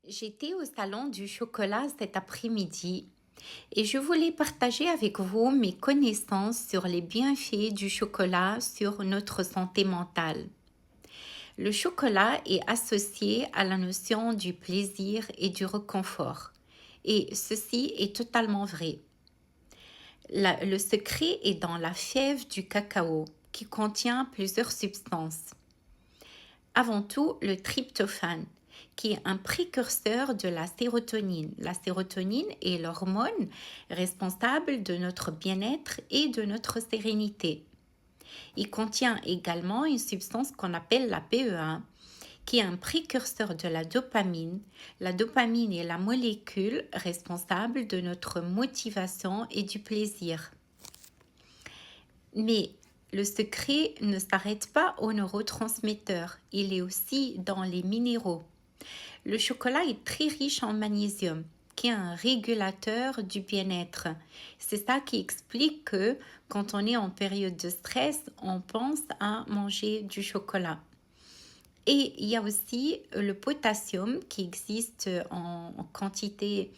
J'étais au salon du chocolat cet après-midi et je voulais partager avec vous mes connaissances sur les bienfaits du chocolat sur notre santé mentale. Le chocolat est associé à la notion du plaisir et du réconfort. Et ceci est totalement vrai. Le secret est dans la fève du cacao qui contient plusieurs substances. Avant tout, le tryptophane, qui est un précurseur de la sérotonine. La sérotonine est l'hormone responsable de notre bien-être et de notre sérénité. Il contient également une substance qu'on appelle la PEA, qui est un précurseur de la dopamine. La dopamine est la molécule responsable de notre motivation et du plaisir. Mais le secret ne s'arrête pas aux neurotransmetteurs, il est aussi dans les minéraux. Le chocolat est très riche en magnésium, qui est un régulateur du bien-être. C'est ça qui explique que quand on est en période de stress, on pense à manger du chocolat. Et il y a aussi le potassium qui existe en quantité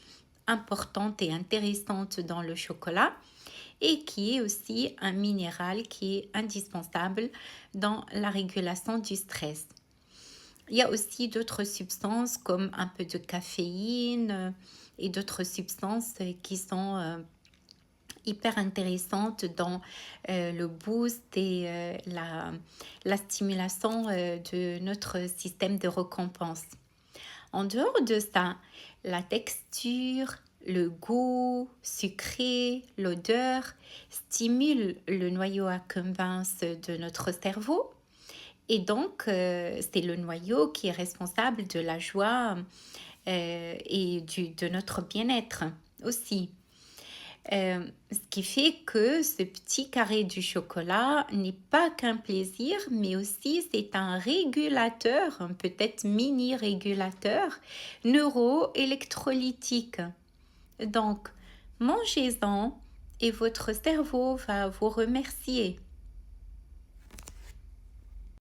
importante et intéressante dans le chocolat et qui est aussi un minéral qui est indispensable dans la régulation du stress. Il y a aussi d'autres substances comme un peu de caféine et d'autres substances qui sont hyper intéressantes dans le boost et la stimulation de notre système de récompense. En dehors de ça, la texture, le goût sucré, l'odeur stimulent le noyau accumbens de notre cerveau. Et donc, c'est le noyau qui est responsable de la joie et de notre bien-être aussi. Ce qui fait que ce petit carré du chocolat n'est pas qu'un plaisir, mais aussi c'est un régulateur, peut-être mini-régulateur neuroélectrolytique. Donc, mangez-en et votre cerveau va vous remercier.